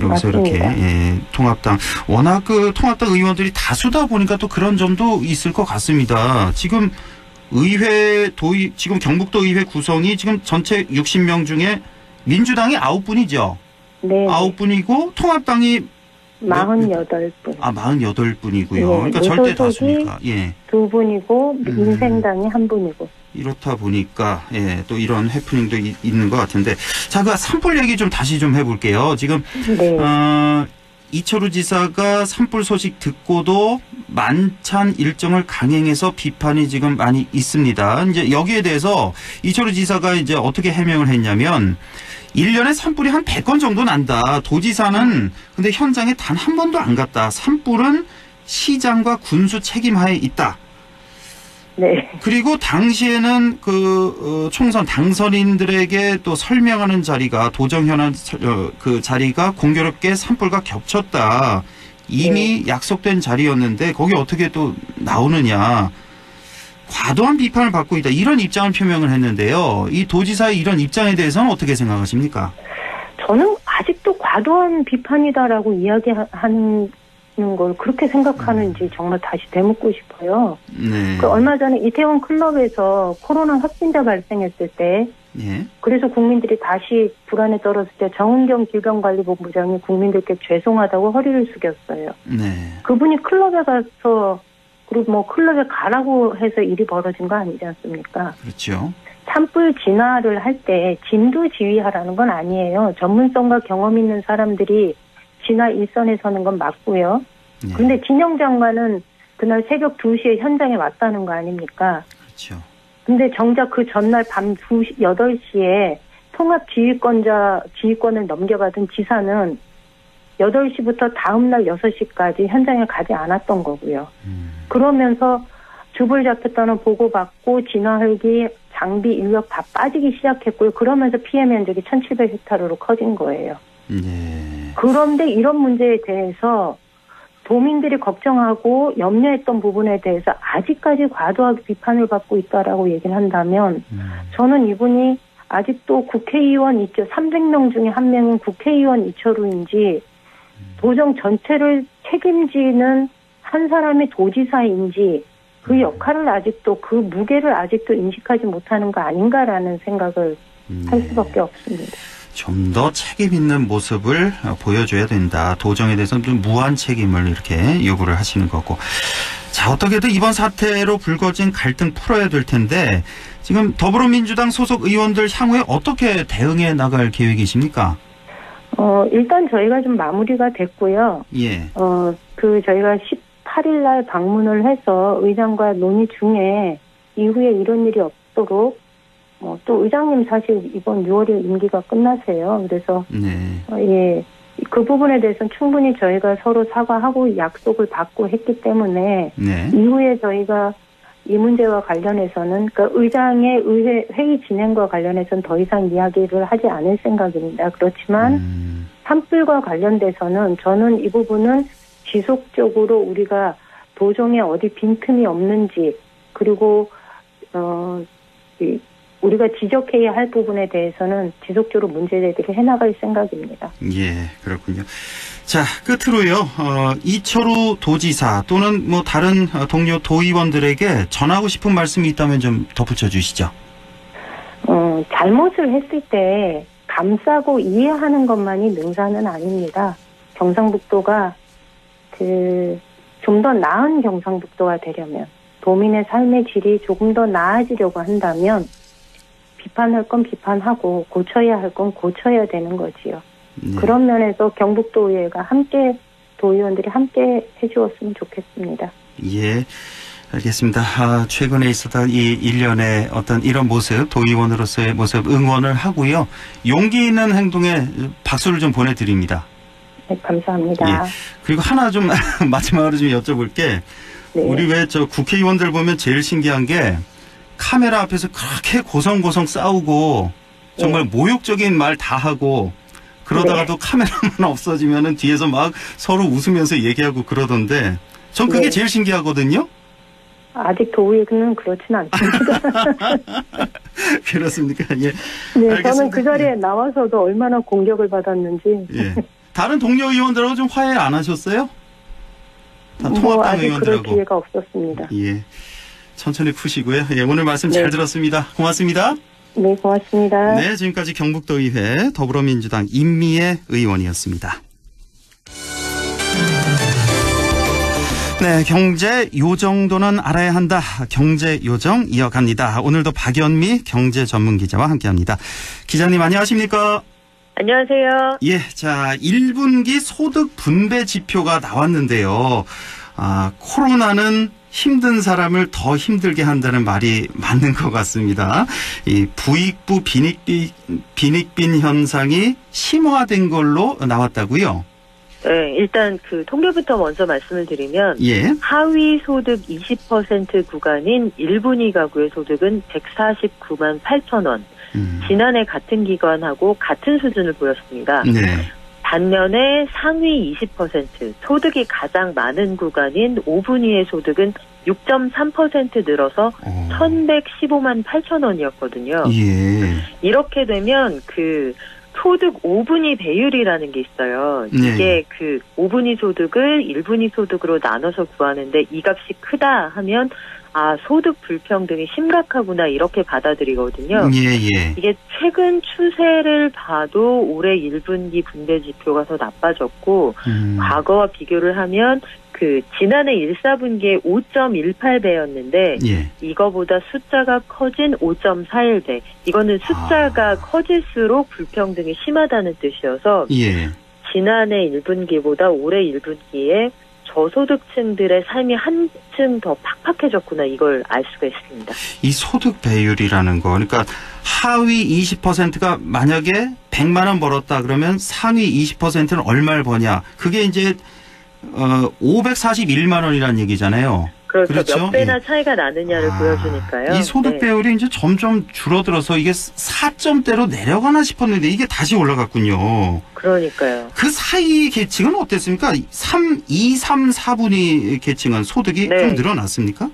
여기서 맞습니다. 이렇게 통합당 워낙 통합당 의원들이 다수다 보니까 또 그런 점도 있을 것 같습니다. 지금 지금 경북도 의회 구성이 지금 전체 60명 중에 민주당이 9분이죠. 네. 9분이고 통합당이 48분. 아, 48분이고요. 네, 그러니까 절대 다수니까. 예. 2분이고 민생당이 1분이고. 이렇다 보니까 또 이런 해프닝도 있는 것 같은데, 자, 그 산불 얘기 좀 다시 좀 해볼게요. 지금 네. 이철우 지사가 산불 소식 듣고도 만찬 일정을 강행해서 비판이 지금 많이 있습니다. 이제 여기에 대해서 이철우 지사가 이제 어떻게 해명을 했냐면, 1년에 산불이 한 100건 정도 난다. 도지사는 근데 현장에 단 한 번도 안 갔다. 산불은 시장과 군수 책임하에 있다. 네. 그리고 당시에는 총선 당선인들에게 또 설명하는 자리가 도정 현안 그 자리가 공교롭게 산불과 겹쳤다. 이미 네. 약속된 자리였는데 거기 어떻게 또 나오느냐. 과도한 비판을 받고 있다. 이런 입장을 표명을 했는데요. 이 도지사의 이런 입장에 대해서는 어떻게 생각하십니까? 저는 아직도 과도한 비판이다라고 이야기하는 걸 그렇게 생각하는지 정말 다시 되묻고 싶어요. 네. 얼마 전에 이태원 클럽에서 코로나 확진자 발생했을 때 예. 그래서 국민들이 다시 불안에 떨었을 때 정은경 질병관리본부장이 국민들께 죄송하다고 허리를 숙였어요. 네. 그분이 클럽에 가서 그리고 클럽에 가라고 해서 일이 벌어진 거 아니지 않습니까? 그렇죠. 산불 진화를 할 때 진두지휘하라는 건 아니에요. 전문성과 경험 있는 사람들이 진화 일선에 서는 건 맞고요. 네. 그런데 진영 장관은 그날 새벽 2시에 현장에 왔다는 거 아닙니까? 그렇죠. 근데 정작 그 전날 밤 8시에 통합지휘권을 넘겨받은 지사는 8시부터 다음날 6시까지 현장에 가지 않았던 거고요. 그러면서 주불 잡혔다는 보고받고 진화 헬기, 장비, 인력 다 빠지기 시작했고요. 그러면서 피해 면적이 1700헥타르로 커진 거예요. 네. 그런데 이런 문제에 대해서 도민들이 걱정하고 염려했던 부분에 대해서 아직까지 과도하게 비판을 받고 있다라고 얘기를 한다면 저는 이분이 아직도 국회의원 300명 중에 한 명은 국회의원 이철우인지 도정 전체를 책임지는 한 사람의 도지사인지 그 역할을 아직도 그 무게를 아직도 인식하지 못하는 거 아닌가라는 생각을 할 수밖에 없습니다. 좀 더 책임 있는 모습을 보여줘야 된다. 도정에 대해서는 좀 무한 책임을 이렇게 요구를 하시는 거고. 자, 어떻게든 이번 사태로 불거진 갈등 풀어야 될 텐데 지금 더불어민주당 소속 의원들 향후에 어떻게 대응해 나갈 계획이십니까? 일단 저희가 좀 마무리가 됐고요. 예. 저희가 18일 날 방문을 해서 의장과 논의 중에 이후에 이런 일이 없도록 또 의장님 사실 이번 6월에 임기가 끝나세요. 그래서 예, 그 부분에 대해서는 충분히 저희가 서로 사과하고 약속을 받고 했기 때문에 이후에 저희가 이 문제와 관련해서는 그러니까 의장의 의회 회의 진행과 관련해서는 더 이상 이야기를 하지 않을 생각입니다. 그렇지만 산불과 관련돼서는 저는 이 부분은 지속적으로 우리가 도정에 어디 빈틈이 없는지 그리고 우리가 지적해야 할 부분에 대해서는 지속적으로 문제제기를 해나갈 생각입니다. 예, 그렇군요. 자, 끝으로요. 이철우 도지사 또는 다른 동료 도의원들에게 전하고 싶은 말씀이 있다면 좀 덧붙여 주시죠. 잘못을 했을 때 감싸고 이해하는 것만이 능사는 아닙니다. 경상북도가 좀 더 나은 경상북도가 되려면 도민의 삶의 질이 조금 더 나아지려고 한다면 비판할 건 비판하고 고쳐야 할 건 고쳐야 되는 거지요. 그런 면에서 경북도의회가 도의원들이 함께 해주었으면 좋겠습니다. 예. 알겠습니다. 최근에 있었던 이 일련의 어떤 이런 모습, 도의원으로서의 모습 응원을 하고요. 용기 있는 행동에 박수를 좀 보내드립니다. 네, 감사합니다. 예. 그리고 하나 좀 마지막으로 좀 여쭤볼게. 네. 우리 왜 저 국회의원들 보면 제일 신기한 게 카메라 앞에서 그렇게 고성고성 싸우고 정말 네. 모욕적인 말 다 하고 그러다가도 네. 카메라만 없어지면은 뒤에서 막 서로 웃으면서 얘기하고 그러던데 전 그게 네. 제일 신기하거든요. 아직 도의는 그렇진 않습니다. 그렇습니까? 예. 네, 알겠습니다. 저는 그 자리에 나와서도 얼마나 공격을 받았는지. 예. 다른 동료 의원들하고 좀 화해 안 하셨어요? 다 통합당 아직 의원들하고. 그럴 기회가 없었습니다. 예. 천천히 푸시고요. 예, 오늘 말씀 잘 들었습니다. 고맙습니다. 네, 고맙습니다. 네, 지금까지 경북도의회 더불어민주당 임미애 의원이었습니다. 네, 경제 요 정도는 알아야 한다. 경제 요정 이어갑니다. 오늘도 박연미 경제 전문 기자와 함께합니다. 기자님 안녕하십니까? 안녕하세요. 예, 자 1분기 소득 분배 지표가 나왔는데요. 코로나는 힘든 사람을 더 힘들게 한다는 말이 맞는 것 같습니다. 이 부익부 빈익빈 현상이 심화된 걸로 나왔다고요? 네, 일단 그 통계부터 먼저 말씀을 드리면 예. 하위 소득 20% 구간인 1분위 가구의 소득은 149만 8천 원. 지난해 같은 기간하고 같은 수준을 보였습니다. 네. 반면에 상위 20% 소득이 가장 많은 구간인 5분위의 소득은 6.3% 늘어서 1,115만 8천 원이었거든요. 예. 이렇게 되면 그 소득 5분위 배율이라는 게 있어요. 이게 네. 그 5분위 소득을 1분위 소득으로 나눠서 구하는데 이 값이 크다 하면 소득 불평등이 심각하구나 이렇게 받아들이거든요. 예. 이게 최근 추세를 봐도 올해 1분기 분배 지표가 더 나빠졌고 과거와 비교를 하면 그 지난해 1, 4분기에 5.18배였는데 예. 이거보다 숫자가 커진 5.41배. 이거는 숫자가 커질수록 불평등이 심하다는 뜻이어서 예. 지난해 1분기보다 올해 1분기에 저소득층들의 삶이 한층 더 팍팍해졌구나 이걸 알 수가 있습니다. 이 소득 배율이라는 거 그러니까 하위 20%가 만약에 100만 원 벌었다 그러면 상위 20%는 얼마를 버냐. 그게 이제 541만 원이라는 얘기잖아요. 그렇죠. 몇 배나 차이가 나느냐를 보여주니까요. 이 소득 배율이 이제 점점 줄어들어서 이게 4점대로 내려가나 싶었는데 이게 다시 올라갔군요. 그러니까요. 그 사이 계층은 어땠습니까? 2, 3, 4분위 계층은 소득이 좀 늘어났습니까?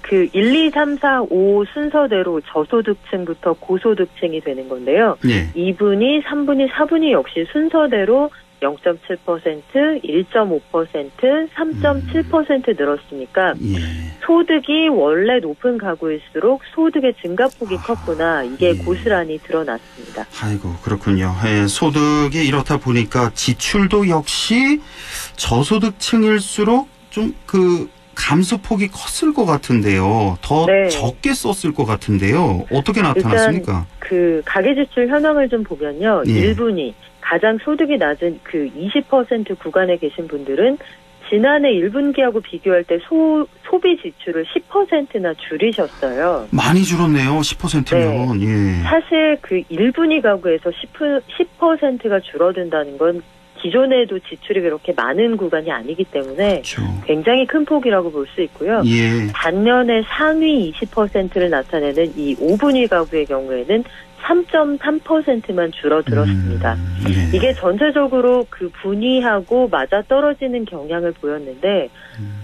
그 1, 2, 3, 4, 5 순서대로 저소득층부터 고소득층이 되는 건데요. 2분위, 3분위, 4분위 역시 순서대로 0.7%, 1.5%, 3.7% 늘었으니까 소득이 원래 높은 가구일수록 소득의 증가폭이 컸구나. 이게 고스란히 드러났습니다. 아이고 그렇군요. 소득이 이렇다 보니까 지출도 역시 저소득층일수록 좀 그 감소폭이 컸을 것 같은데요. 더 적게 썼을 것 같은데요. 어떻게 나타났습니까? 일단 그 가계지출 현황을 좀 보면요. 1분위 가장 소득이 낮은 그 20% 구간에 계신 분들은 지난해 1분기하고 비교할 때 소비 지출을 10%나 줄이셨어요. 많이 줄었네요. 10%면. 예. 사실 그 1분위 가구에서 10%가 줄어든다는 건 기존에도 지출이 그렇게 많은 구간이 아니기 때문에 굉장히 큰 폭이라고 볼 수 있고요. 반면에 상위 20%를 나타내는 이 5분위 가구의 경우에는 3.3%만 줄어들었습니다. 이게 전체적으로 그 분위하고 맞아떨어지는 경향을 보였는데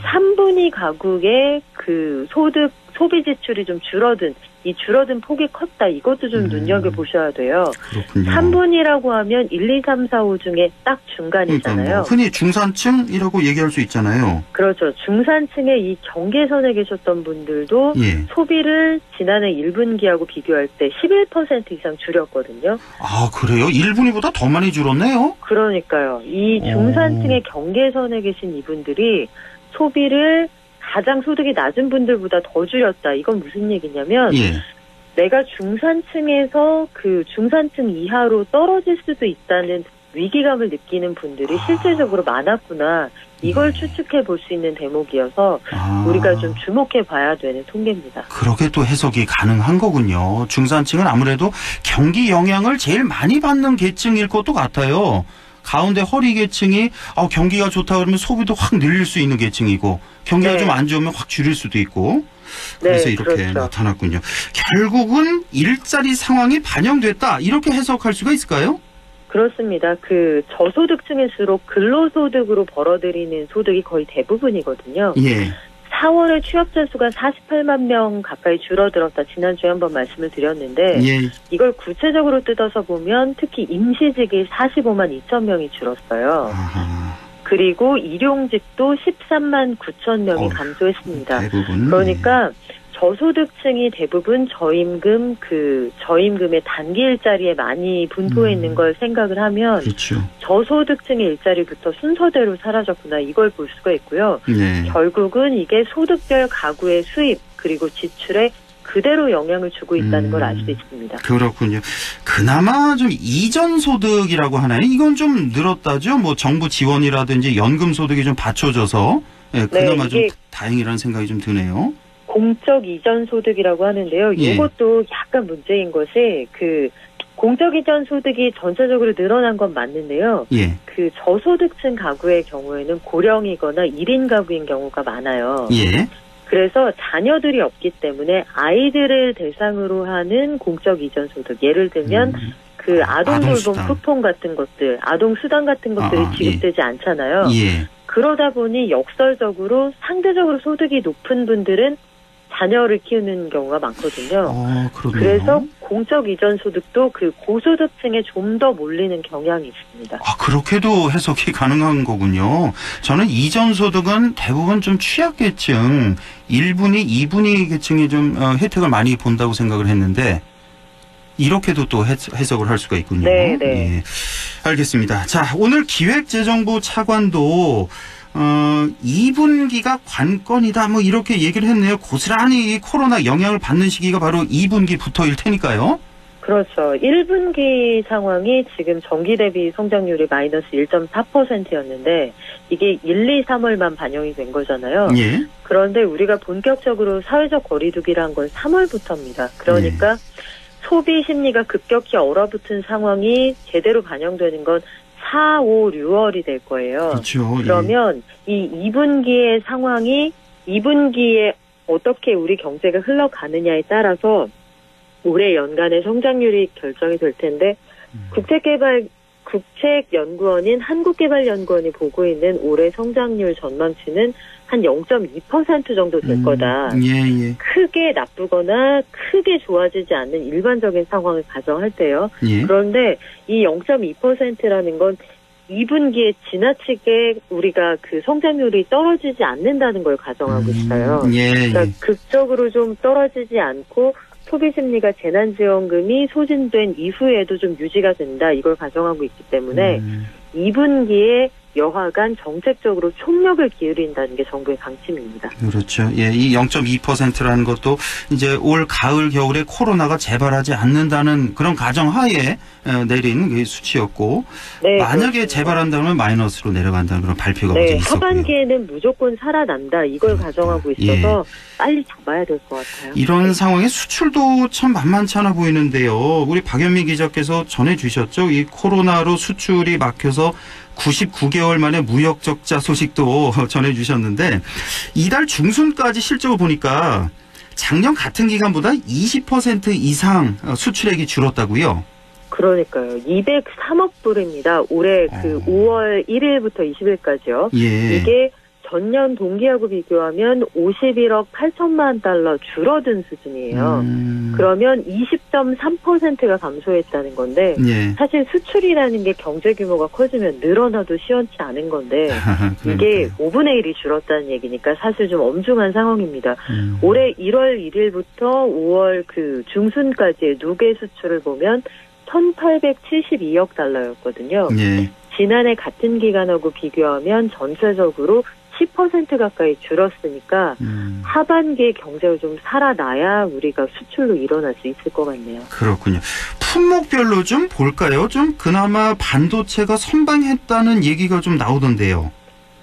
3분위 가구의 그 소비 지출이 좀 줄어든 이 줄어든 폭이 컸다. 이것도 좀 눈여겨보셔야 돼요. 그렇군요. 3분위라고 하면 1, 2, 3, 4, 5 중에 딱 중간이잖아요. 그러니까 흔히 중산층이라고 얘기할 수 있잖아요. 그렇죠. 중산층의 이 경계선에 계셨던 분들도 소비를 지난해 1분기하고 비교할 때 11% 이상 줄였거든요. 아, 그래요? 1분위보다 더 많이 줄었네요? 그러니까요. 이 중산층의 경계선에 계신 이분들이 소비를 가장 소득이 낮은 분들보다 더 줄였다. 이건 무슨 얘기냐면 내가 중산층에서 그 중산층 이하로 떨어질 수도 있다는 위기감을 느끼는 분들이 실질적으로 많았구나. 이걸 추측해 볼 수 있는 대목이어서 우리가 좀 주목해 봐야 되는 통계입니다. 그렇게 또 해석이 가능한 거군요. 중산층은 아무래도 경기 영향을 제일 많이 받는 계층일 것도 같아요. 가운데 허리 계층이 경기가 좋다 그러면 소비도 확 늘릴 수 있는 계층이고 경기가 네. 좀 안 좋으면 확 줄일 수도 있고 그래서 네, 이렇게 그렇죠. 나타났군요. 결국은 일자리 상황이 반영됐다 이렇게 해석할 수가 있을까요? 그렇습니다. 그 저소득층일수록 근로소득으로 벌어들이는 소득이 거의 대부분이거든요. 예. 4월에 취업자 수가 48만 명 가까이 줄어들었다. 지난주에 한번 말씀을 드렸는데 예. 이걸 구체적으로 뜯어서 보면 특히 임시직이 45만 2천 명이 줄었어요. 그리고 일용직도 13만 9천 명이 감소했습니다. 대부분. 그러니까 저소득층이 대부분 저임금의 단기 일자리에 많이 분포해 있는 걸 생각을 하면 그렇죠. 저소득층의 일자리부터 순서대로 사라졌구나 이걸 볼 수가 있고요. 네. 결국은 이게 소득별 가구의 수입 그리고 지출에 그대로 영향을 주고 있다는 걸 알 수 있습니다. 그렇군요. 그나마 좀 이전 소득이라고 하나요? 이건 좀 늘었다죠? 뭐 정부 지원이라든지 연금 소득이 좀 받쳐져서 그나마 좀 다행이라는 생각이 좀 드네요. 공적 이전 소득이라고 하는데요. 이것도 약간 문제인 것이 공적 이전 소득이 전체적으로 늘어난 건 맞는데요. 그 저소득층 가구의 경우에는 고령이거나 1인 가구인 경우가 많아요. 그래서 자녀들이 없기 때문에 아이들을 대상으로 하는 공적 이전 소득. 예를 들면 그 아동 돌봄 쿠폰 같은 것들, 아동 수당 같은 것들이 지급되지 않잖아요. 그러다 보니 역설적으로 상대적으로 소득이 높은 분들은 자녀를 키우는 경우가 많거든요. 그래서 공적 이전 소득도 그 고소득층에 좀 더 몰리는 경향이 있습니다. 그렇게도 해석이 가능한 거군요. 저는 이전 소득은 대부분 좀 취약계층, 1분위, 2분위 계층이 좀 혜택을 많이 본다고 생각을 했는데 이렇게도 또 해석을 할 수가 있군요. 네. 예. 알겠습니다. 자, 오늘 기획재정부 차관도 2분기가 관건이다 뭐 이렇게 얘기를 했네요. 고스란히 코로나 영향을 받는 시기가 바로 2분기부터일 테니까요. 그렇죠. 1분기 상황이 지금 전기 대비 성장률이 마이너스 1.4%였는데 이게 1, 2, 3월만 반영이 된 거잖아요. 그런데 우리가 본격적으로 사회적 거리두기를 건 3월부터입니다. 그러니까 소비 심리가 급격히 얼어붙은 상황이 제대로 반영되는 건 4, 5, 6월이 될 거예요. 그렇죠. 그러면 이 2분기의 상황이 2분기에 어떻게 우리 경제가 흘러가느냐에 따라서 올해 연간의 성장률이 결정이 될 텐데 국책연구원인 한국개발연구원이 보고 있는 올해 성장률 전망치는 한 0.2% 정도 될 거다. 크게 나쁘거나 크게 좋아지지 않는 일반적인 상황을 가정할 때요. 그런데 이 0.2%라는 건 2분기에 지나치게 우리가 그 성장률이 떨어지지 않는다는 걸 가정하고 있어요. 그러니까 극적으로 좀 떨어지지 않고 소비 심리가 재난지원금이 소진된 이후에도 좀 유지가 된다. 이걸 가정하고 있기 때문에 2분기에 여하간 정책적으로 총력을 기울인다는 게 정부의 방침입니다. 그렇죠. 이 0.2%라는 것도 이제 올 가을 겨울에 코로나가 재발하지 않는다는 그런 가정하에 내린 수치였고 만약에 그렇습니다. 재발한다면 마이너스로 내려간다는 그런 발표가 어제 있었고요. 하반기에는 무조건 살아난다. 이걸 가정하고 있어서 빨리 잡아야 될 것 같아요. 이런 상황에 수출도 참 만만치 않아 보이는데요. 우리 박연미 기자께서 전해주셨죠. 이 코로나로 수출이 막혀서 99개월 만에 무역 적자 소식도 전해주셨는데 이달 중순까지 실적을 보니까 작년 같은 기간보다 20% 이상 수출액이 줄었다고요? 그러니까요. 203억 불입니다. 올해 그 5월 1일부터 20일까지요. 이게 전년 동기하고 비교하면 51억 8천만 달러 줄어든 수준이에요. 그러면 20.3%가 감소했다는 건데 사실 수출이라는 게 경제 규모가 커지면 늘어나도 시원치 않은 건데 이게 5분의 1이 줄었다는 얘기니까 사실 좀 엄중한 상황입니다. 올해 1월 1일부터 5월 그 중순까지의 누계 수출을 보면 1,872억 달러였거든요. 지난해 같은 기간하고 비교하면 전체적으로 10% 가까이 줄었으니까 하반기에 경제가 좀 살아나야 우리가 수출로 일어날 수 있을 것 같네요. 그렇군요. 품목별로 좀 볼까요? 좀 그나마 반도체가 선방했다는 얘기가 좀 나오던데요.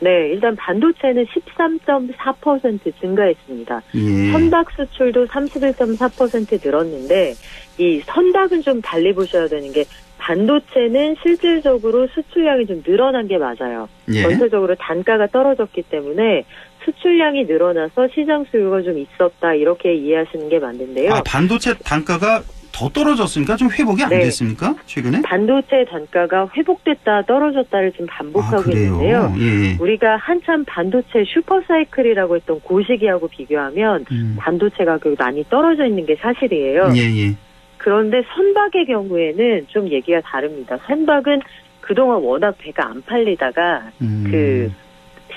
네, 일단 반도체는 13.4% 증가했습니다. 예. 선박 수출도 31.4% 늘었는데 이 선박은 좀 달리 보셔야 되는 게 반도체는 실질적으로 수출량이 좀 늘어난 게 맞아요. 예. 전체적으로 단가가 떨어졌기 때문에 수출량이 늘어나서 시장 수요가 좀 있었다 이렇게 이해하시는 게 맞는데요. 아, 반도체 단가가 더 떨어졌으니까 좀 회복이 안 됐습니까? 최근에? 반도체 단가가 회복됐다 떨어졌다를 지금 반복하고 있는데요. 예. 우리가 한참 반도체 슈퍼사이클이라고 했던 그 시기하고 비교하면 반도체 가격이 많이 떨어져 있는 게 사실이에요. 예. 그런데 선박의 경우에는 좀 얘기가 다릅니다. 선박은 그동안 워낙 배가 안 팔리다가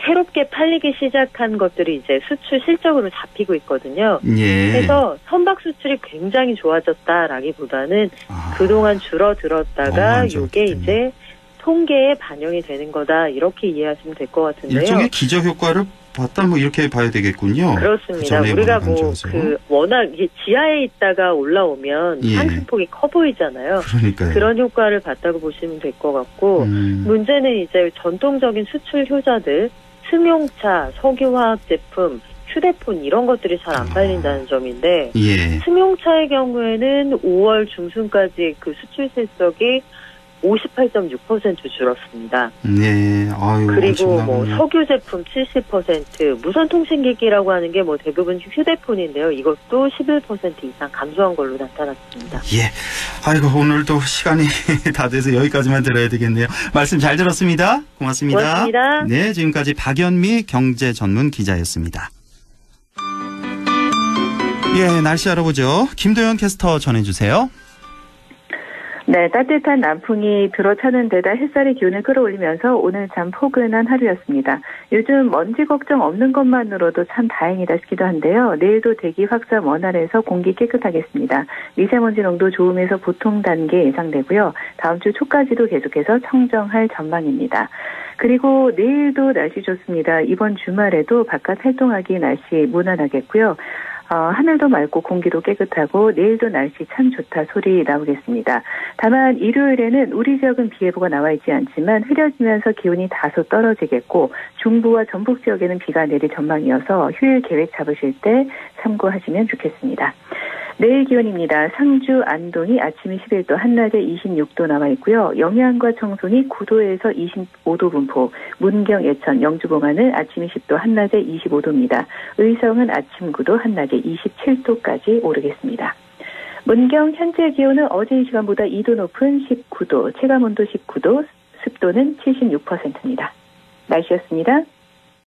새롭게 팔리기 시작한 것들이 이제 수출 실적으로 잡히고 있거든요. 예. 그래서 선박 수출이 굉장히 좋아졌다라기보다는 그동안 줄어들었다가 이게 이제 통계에 반영이 되는 거다 이렇게 이해하시면 될 것 같은데요. 일종의 기저 효과를 봤다 뭐 이렇게 봐야 되겠군요. 그렇습니다. 우리가 워낙 이게 지하에 있다가 올라오면 상승폭이 커 보이잖아요. 그러니까요. 그런 효과를 봤다고 보시면 될 것 같고 문제는 이제 전통적인 수출 효자들 승용차, 석유화학 제품, 휴대폰 이런 것들이 잘 안 팔린다는 점인데 승용차의 경우에는 5월 중순까지 그 수출 실적이 58.6% 줄었습니다. 네. 아유, 그리고 뭐 석유 제품 70%, 무선 통신기기라고 하는 게 뭐 대부분 휴대폰인데요. 이것도 11% 이상 감소한 걸로 나타났습니다. 예. 아이고, 오늘도 시간이 다 돼서 여기까지만 들어야 되겠네요. 말씀 잘 들었습니다. 고맙습니다. 고맙습니다. 네, 지금까지 박연미 경제 전문 기자였습니다. 예, 날씨 알아보죠. 김도현 캐스터 전해주세요. 네, 따뜻한 남풍이 들어차는 데다 햇살이 기온을 끌어올리면서 오늘 참 포근한 하루였습니다. 요즘 먼지 걱정 없는 것만으로도 참 다행이다 싶기도 한데요. 내일도 대기 확산 원활해서 공기 깨끗하겠습니다. 미세먼지 농도 좋음에서 보통 단계 예상되고요. 다음 주 초까지도 계속해서 청정할 전망입니다. 그리고 내일도 날씨 좋습니다. 이번 주말에도 바깥 활동하기 날씨 무난하겠고요. 하늘도 맑고 공기도 깨끗하고 내일도 날씨 참 좋다 소리 나오겠습니다. 다만 일요일에는 우리 지역은 비 예보가 나와 있지 않지만 흐려지면서 기온이 다소 떨어지겠고 중부와 전북 지역에는 비가 내릴 전망이어서 휴일 계획 잡으실 때 참고하시면 좋겠습니다. 내일 기온입니다. 상주, 안동이 아침 21도, 한낮에 26도 나와 있고요. 영양과 청송이 9도에서 25도 분포, 문경, 예천, 영주, 봉안은 아침 20도, 한낮에 25도입니다. 의성은 아침 9도, 한낮에 27도까지 오르겠습니다. 문경 현재 기온은 어제 이 시간보다 2도 높은 19도, 체감온도 19도, 습도는 76%입니다. 날씨였습니다.